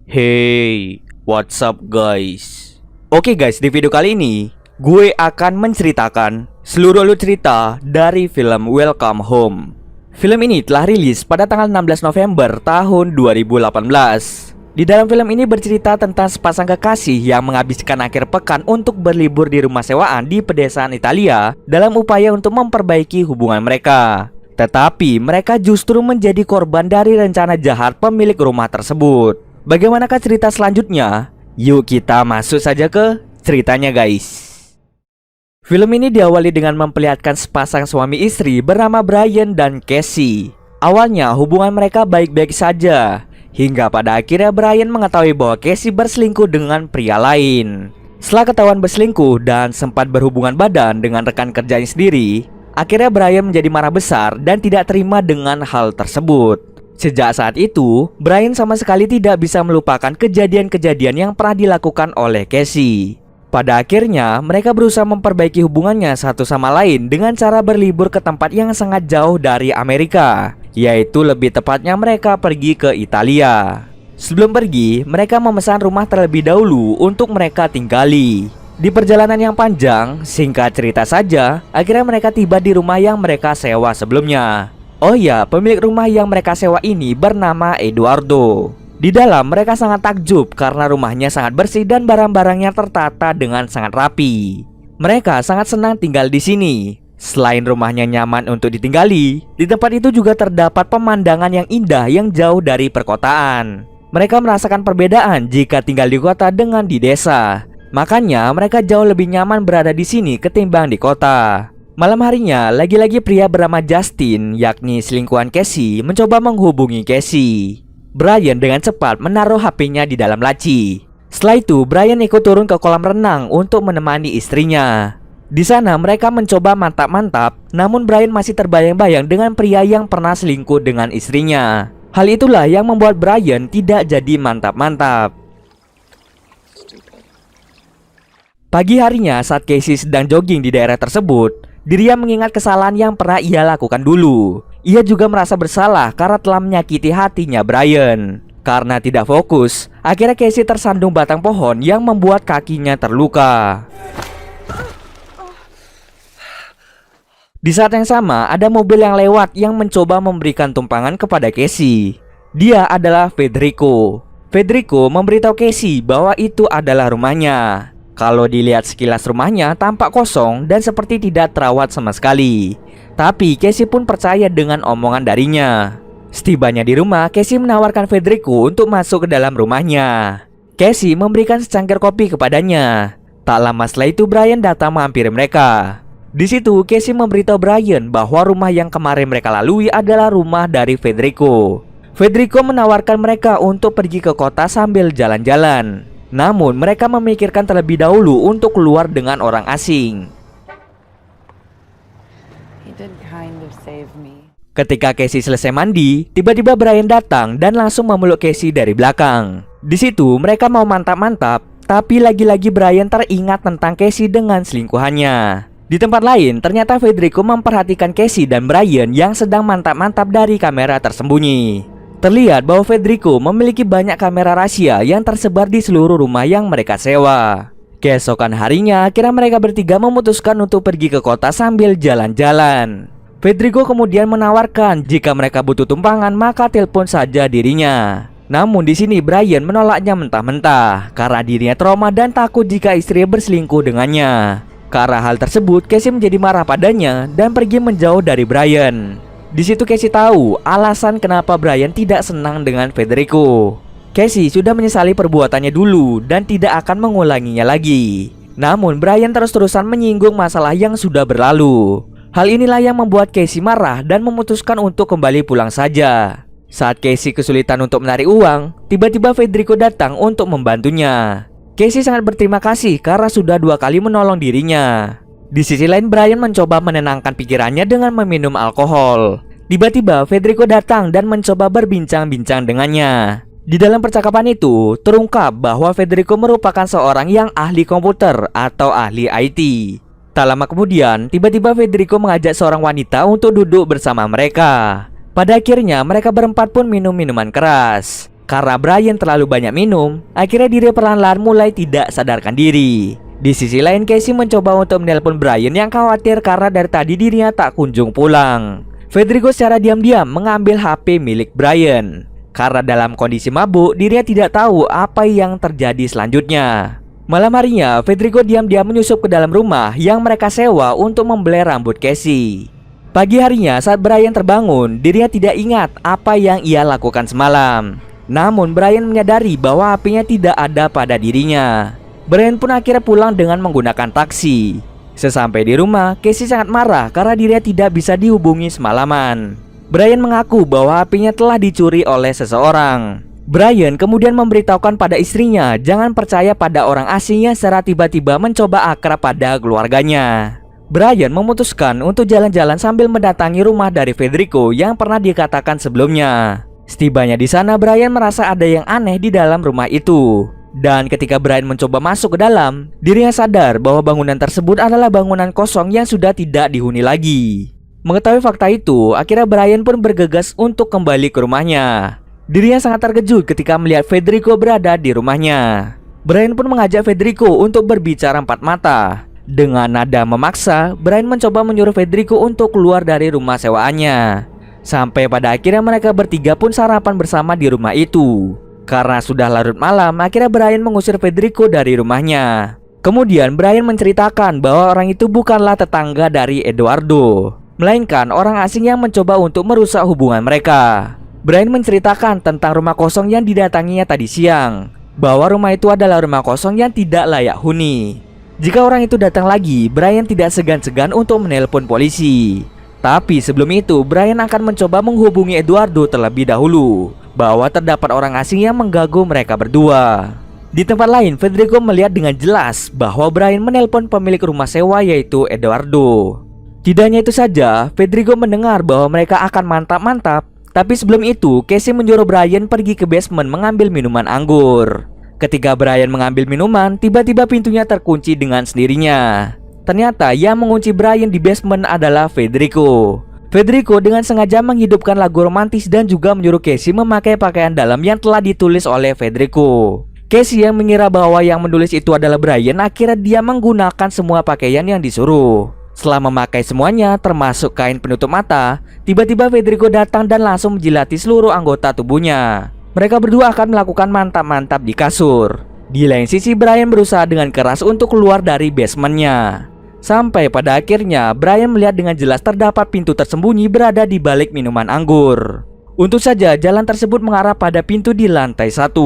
Hey, what's up guys? Oke guys, di video kali ini gue akan menceritakan seluruh alur cerita dari film Welcome Home. Film ini telah rilis pada tanggal 16 November tahun 2018. Di dalam film ini bercerita tentang sepasang kekasih yang menghabiskan akhir pekan untuk berlibur di rumah sewaan di pedesaan Italia dalam upaya untuk memperbaiki hubungan mereka. Tetapi mereka justru menjadi korban dari rencana jahat pemilik rumah tersebut. Bagaimanakah cerita selanjutnya? Yuk kita masuk saja ke ceritanya guys. Film ini diawali dengan memperlihatkan sepasang suami istri bernama Brian dan Casey. Awalnya hubungan mereka baik-baik saja, hingga pada akhirnya Brian mengetahui bahwa Casey berselingkuh dengan pria lain. Setelah ketahuan berselingkuh dan sempat berhubungan badan dengan rekan kerjanya sendiri, akhirnya Brian menjadi marah besar dan tidak terima dengan hal tersebut. Sejak saat itu, Brian sama sekali tidak bisa melupakan kejadian-kejadian yang pernah dilakukan oleh Casey. Pada akhirnya, mereka berusaha memperbaiki hubungannya satu sama lain dengan cara berlibur ke tempat yang sangat jauh dari Amerika, yaitu lebih tepatnya mereka pergi ke Italia. Sebelum pergi, mereka memesan rumah terlebih dahulu untuk mereka tinggali. Di perjalanan yang panjang, singkat cerita saja, akhirnya mereka tiba di rumah yang mereka sewa sebelumnya. Oh ya, pemilik rumah yang mereka sewa ini bernama Eduardo. Di dalam mereka sangat takjub karena rumahnya sangat bersih dan barang-barangnya tertata dengan sangat rapi. Mereka sangat senang tinggal di sini. Selain rumahnya nyaman untuk ditinggali, di tempat itu juga terdapat pemandangan yang indah yang jauh dari perkotaan. Mereka merasakan perbedaan jika tinggal di kota dengan di desa. Makanya mereka jauh lebih nyaman berada di sini ketimbang di kota. Malam harinya, lagi-lagi pria bernama Justin, yakni selingkuhan Casey, mencoba menghubungi Casey. Brian dengan cepat menaruh HP-nya di dalam laci. Setelah itu, Brian ikut turun ke kolam renang untuk menemani istrinya. Di sana mereka mencoba mantap-mantap, namun Brian masih terbayang-bayang dengan pria yang pernah selingkuh dengan istrinya. Hal itulah yang membuat Brian tidak jadi mantap-mantap. Pagi harinya saat Casey sedang jogging di daerah tersebut, dirinya mengingat kesalahan yang pernah ia lakukan dulu. Ia juga merasa bersalah karena telah menyakiti hatinya Brian. Karena tidak fokus, akhirnya Casey tersandung batang pohon yang membuat kakinya terluka. Di saat yang sama, ada mobil yang lewat yang mencoba memberikan tumpangan kepada Casey. Dia adalah Federico. Federico memberitahu Casey bahwa itu adalah rumahnya. Kalau dilihat sekilas rumahnya tampak kosong dan seperti tidak terawat sama sekali. Tapi Casey pun percaya dengan omongan darinya. Setibanya di rumah, Casey menawarkan Federico untuk masuk ke dalam rumahnya. Casey memberikan secangkir kopi kepadanya. Tak lama setelah itu Brian datang menghampiri mereka. Di situ Casey memberitahu Brian bahwa rumah yang kemarin mereka lalui adalah rumah dari Federico. Federico menawarkan mereka untuk pergi ke kota sambil jalan-jalan. Namun mereka memikirkan terlebih dahulu untuk keluar dengan orang asing. Ketika Casey selesai mandi, tiba-tiba Brian datang dan langsung memeluk Casey dari belakang. Di situ mereka mau mantap-mantap, tapi lagi-lagi Brian teringat tentang Casey dengan selingkuhannya. Di tempat lain, ternyata Federico memperhatikan Casey dan Brian yang sedang mantap-mantap dari kamera tersembunyi. Terlihat bahwa Federico memiliki banyak kamera rahasia yang tersebar di seluruh rumah yang mereka sewa. Keesokan harinya, akhirnya mereka bertiga memutuskan untuk pergi ke kota sambil jalan-jalan. Federico kemudian menawarkan jika mereka butuh tumpangan maka telepon saja dirinya. Namun di sini Brian menolaknya mentah-mentah karena dirinya trauma dan takut jika istrinya berselingkuh dengannya. Karena hal tersebut, Casey menjadi marah padanya dan pergi menjauh dari Brian. Di situ Casey tahu alasan kenapa Brian tidak senang dengan Federico. Casey sudah menyesali perbuatannya dulu dan tidak akan mengulanginya lagi. Namun Brian terus-terusan menyinggung masalah yang sudah berlalu. Hal inilah yang membuat Casey marah dan memutuskan untuk kembali pulang saja. Saat Casey kesulitan untuk menarik uang, tiba-tiba Federico datang untuk membantunya. Casey sangat berterima kasih karena sudah 2 kali menolong dirinya. Di sisi lain Brian mencoba menenangkan pikirannya dengan meminum alkohol. Tiba-tiba Federico datang dan mencoba berbincang-bincang dengannya. Di dalam percakapan itu terungkap bahwa Federico merupakan seorang yang ahli komputer atau ahli IT. Tak lama kemudian, tiba-tiba Federico mengajak seorang wanita untuk duduk bersama mereka. Pada akhirnya mereka berempat pun minum minuman keras. Karena Brian terlalu banyak minum, akhirnya dirinya perlahan-lahan mulai tidak sadarkan diri. Di sisi lain, Casey mencoba untuk menelpon Brian yang khawatir karena dari tadi dirinya tak kunjung pulang. Federico secara diam-diam mengambil HP milik Brian. Karena dalam kondisi mabuk, dirinya tidak tahu apa yang terjadi selanjutnya. Malam harinya, Federico diam-diam menyusup ke dalam rumah yang mereka sewa untuk membelai rambut Casey. Pagi harinya saat Brian terbangun, dirinya tidak ingat apa yang ia lakukan semalam. Namun Brian menyadari bahwa HP-nya tidak ada pada dirinya. Brian pun akhirnya pulang dengan menggunakan taksi. Sesampai di rumah, Casey sangat marah karena dirinya tidak bisa dihubungi semalaman. Brian mengaku bahwa HP-nya telah dicuri oleh seseorang. Brian kemudian memberitahukan pada istrinya jangan percaya pada orang asing yang secara tiba-tiba mencoba akrab pada keluarganya. Brian memutuskan untuk jalan-jalan sambil mendatangi rumah dari Federico yang pernah dikatakan sebelumnya. Setibanya di sana, Brian merasa ada yang aneh di dalam rumah itu. Dan ketika Brian mencoba masuk ke dalam, dirinya sadar bahwa bangunan tersebut adalah bangunan kosong yang sudah tidak dihuni lagi. Mengetahui fakta itu, akhirnya Brian pun bergegas untuk kembali ke rumahnya. Dirinya sangat terkejut ketika melihat Federico berada di rumahnya. Brian pun mengajak Federico untuk berbicara empat mata. Dengan nada memaksa, Brian mencoba menyuruh Federico untuk keluar dari rumah sewaannya. Sampai pada akhirnya mereka bertiga pun sarapan bersama di rumah itu. Karena sudah larut malam, akhirnya Brian mengusir Federico dari rumahnya. Kemudian Brian menceritakan bahwa orang itu bukanlah tetangga dari Eduardo, melainkan orang asing yang mencoba untuk merusak hubungan mereka. Brian menceritakan tentang rumah kosong yang didatanginya tadi siang, bahwa rumah itu adalah rumah kosong yang tidak layak huni. Jika orang itu datang lagi, Brian tidak segan-segan untuk menelpon polisi. Tapi sebelum itu, Brian akan mencoba menghubungi Eduardo terlebih dahulu, bahwa terdapat orang asing yang mengganggu mereka berdua. Di tempat lain, Federico melihat dengan jelas bahwa Brian menelpon pemilik rumah sewa yaitu Eduardo. Tidak hanya itu saja, Federico mendengar bahwa mereka akan mantap-mantap. Tapi sebelum itu, Casey menyuruh Brian pergi ke basement mengambil minuman anggur. Ketika Brian mengambil minuman, tiba-tiba pintunya terkunci dengan sendirinya. Ternyata yang mengunci Brian di basement adalah Federico. Federico dengan sengaja menghidupkan lagu romantis dan juga menyuruh Casey memakai pakaian dalam yang telah ditulis oleh Federico. Casey yang mengira bahwa yang menulis itu adalah Brian, akhirnya dia menggunakan semua pakaian yang disuruh. Setelah memakai semuanya, termasuk kain penutup mata, tiba-tiba Federico datang dan langsung menjilati seluruh anggota tubuhnya. Mereka berdua akan melakukan mantap-mantap di kasur. Di lain sisi, Brian berusaha dengan keras untuk keluar dari basementnya. Sampai pada akhirnya, Brian melihat dengan jelas terdapat pintu tersembunyi berada di balik minuman anggur. Untung saja jalan tersebut mengarah pada pintu di lantai 1.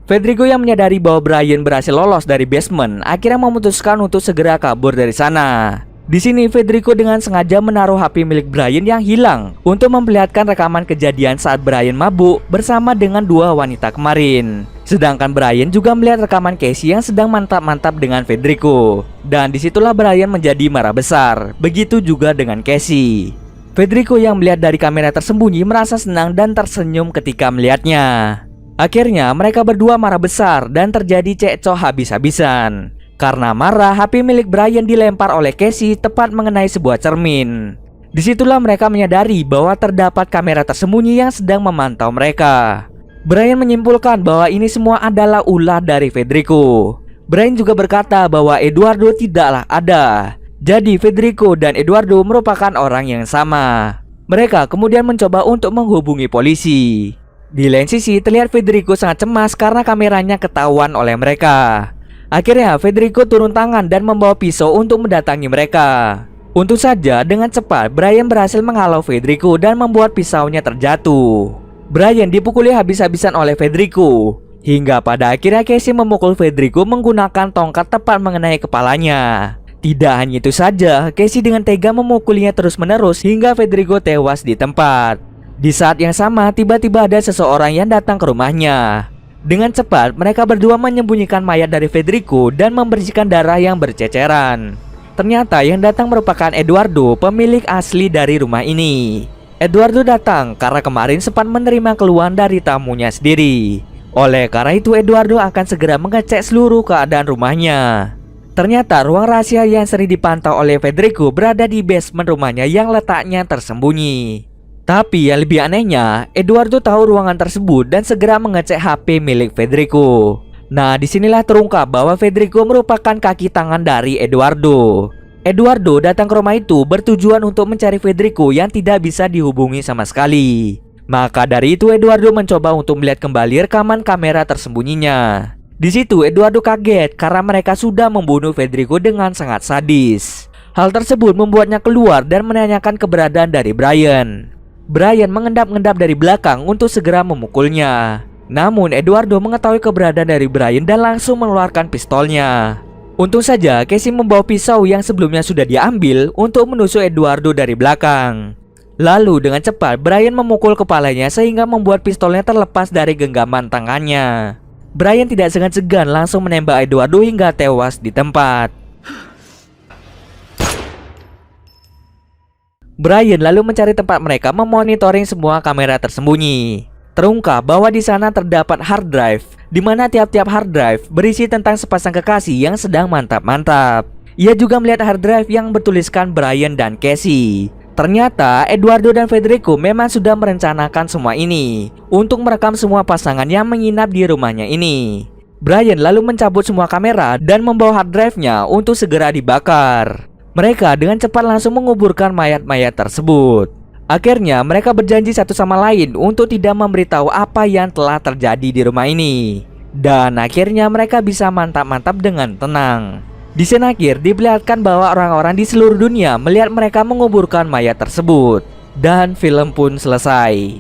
Federico yang menyadari bahwa Brian berhasil lolos dari basement, akhirnya memutuskan untuk segera kabur dari sana. Di sini Federico dengan sengaja menaruh HP milik Brian yang hilang untuk memperlihatkan rekaman kejadian saat Brian mabuk bersama dengan dua wanita kemarin. Sedangkan Brian juga melihat rekaman Casey yang sedang mantap-mantap dengan Federico. Dan disitulah Brian menjadi marah besar. Begitu juga dengan Casey. Federico yang melihat dari kamera tersembunyi merasa senang dan tersenyum ketika melihatnya. Akhirnya mereka berdua marah besar dan terjadi cekcok habis-habisan. Karena marah, HP milik Brian dilempar oleh Casey tepat mengenai sebuah cermin. Disitulah mereka menyadari bahwa terdapat kamera tersembunyi yang sedang memantau mereka. Brian menyimpulkan bahwa ini semua adalah ulah dari Federico. Brian juga berkata bahwa Eduardo tidaklah ada. Jadi Federico dan Eduardo merupakan orang yang sama. Mereka kemudian mencoba untuk menghubungi polisi. Di lain sisi, terlihat Federico sangat cemas karena kameranya ketahuan oleh mereka. Akhirnya Federico turun tangan dan membawa pisau untuk mendatangi mereka. Untung saja dengan cepat Brian berhasil menghalau Federico dan membuat pisaunya terjatuh. Brian dipukuli habis-habisan oleh Federico. Hingga pada akhirnya Casey memukul Federico menggunakan tongkat tepat mengenai kepalanya. Tidak hanya itu saja, Casey dengan tega memukulnya terus-menerus hingga Federico tewas di tempat. Di saat yang sama, tiba-tiba ada seseorang yang datang ke rumahnya. Dengan cepat, mereka berdua menyembunyikan mayat dari Federico dan membersihkan darah yang berceceran. Ternyata yang datang merupakan Eduardo, pemilik asli dari rumah ini. Eduardo datang karena kemarin sempat menerima keluhan dari tamunya sendiri. Oleh karena itu, Eduardo akan segera mengecek seluruh keadaan rumahnya. Ternyata ruang rahasia yang sering dipantau oleh Federico berada di basement rumahnya yang letaknya tersembunyi. Tapi yang lebih anehnya, Eduardo tahu ruangan tersebut dan segera mengecek HP milik Federico. Nah, disinilah terungkap bahwa Federico merupakan kaki tangan dari Eduardo. Eduardo datang ke rumah itu bertujuan untuk mencari Federico yang tidak bisa dihubungi sama sekali. Maka dari itu Eduardo mencoba untuk melihat kembali rekaman kamera tersembunyinya. Di situ Eduardo kaget karena mereka sudah membunuh Federico dengan sangat sadis. Hal tersebut membuatnya keluar dan menanyakan keberadaan dari Brian. Brian mengendap-endap dari belakang untuk segera memukulnya. Namun Eduardo mengetahui keberadaan dari Brian dan langsung mengeluarkan pistolnya. Untung saja Casey membawa pisau yang sebelumnya sudah diambil untuk menusuk Eduardo dari belakang. Lalu dengan cepat Brian memukul kepalanya sehingga membuat pistolnya terlepas dari genggaman tangannya. Brian tidak segan-segan langsung menembak Eduardo hingga tewas di tempat. Brian lalu mencari tempat mereka memonitoring semua kamera tersembunyi. Terungkap bahwa di sana terdapat hard drive, di mana tiap-tiap hard drive berisi tentang sepasang kekasih yang sedang mantap-mantap. Ia juga melihat hard drive yang bertuliskan Brian dan Casey. Ternyata Eduardo dan Federico memang sudah merencanakan semua ini untuk merekam semua pasangan yang menginap di rumahnya ini. Brian lalu mencabut semua kamera dan membawa hard drive-nya untuk segera dibakar. Mereka dengan cepat langsung menguburkan mayat-mayat tersebut. Akhirnya mereka berjanji satu sama lain untuk tidak memberitahu apa yang telah terjadi di rumah ini. Dan akhirnya mereka bisa mantap-mantap dengan tenang. Di scene akhir diperlihatkan bahwa orang-orang di seluruh dunia melihat mereka menguburkan mayat tersebut. Dan film pun selesai.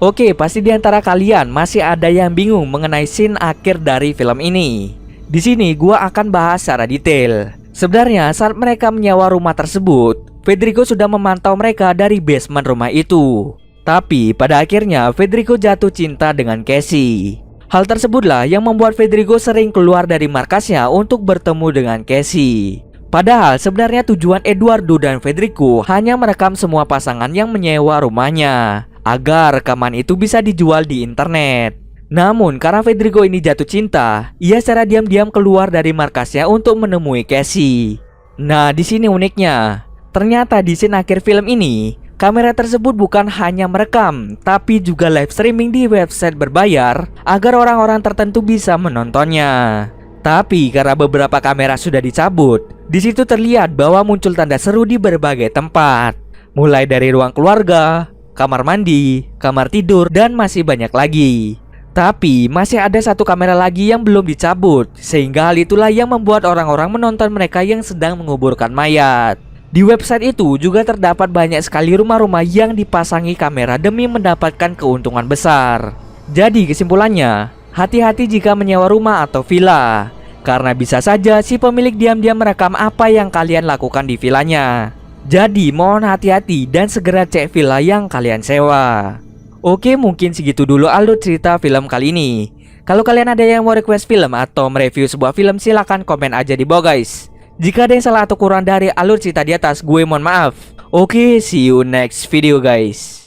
Oke, pasti di antara kalian masih ada yang bingung mengenai scene akhir dari film ini. Di sini gua akan bahas secara detail. Sebenarnya saat mereka menyewa rumah tersebut, Federico sudah memantau mereka dari basement rumah itu. Tapi pada akhirnya Federico jatuh cinta dengan Casey. Hal tersebutlah yang membuat Federico sering keluar dari markasnya untuk bertemu dengan Casey. Padahal sebenarnya tujuan Eduardo dan Federico hanya merekam semua pasangan yang menyewa rumahnya, agar rekaman itu bisa dijual di internet. Namun karena Federico ini jatuh cinta, ia secara diam-diam keluar dari markasnya untuk menemui Casey. Nah, di sini uniknya. Ternyata di scene akhir film ini, kamera tersebut bukan hanya merekam, tapi juga live streaming di website berbayar agar orang-orang tertentu bisa menontonnya. Tapi karena beberapa kamera sudah dicabut, di situ terlihat bahwa muncul tanda seru di berbagai tempat, mulai dari ruang keluarga, kamar mandi, kamar tidur, dan masih banyak lagi. Tapi masih ada satu kamera lagi yang belum dicabut, sehingga hal itulah yang membuat orang-orang menonton mereka yang sedang menguburkan mayat. Di website itu juga terdapat banyak sekali rumah-rumah yang dipasangi kamera demi mendapatkan keuntungan besar. Jadi kesimpulannya, hati-hati jika menyewa rumah atau villa, karena bisa saja si pemilik diam-diam merekam apa yang kalian lakukan di villanya. Jadi mohon hati-hati dan segera cek villa yang kalian sewa. Oke, mungkin segitu dulu alur cerita film kali ini. Kalau kalian ada yang mau request film atau mereview sebuah film, silahkan komen aja di bawah guys. Jika ada yang salah atau kurang dari alur cerita di atas, gue mohon maaf. Oke, see you next video guys.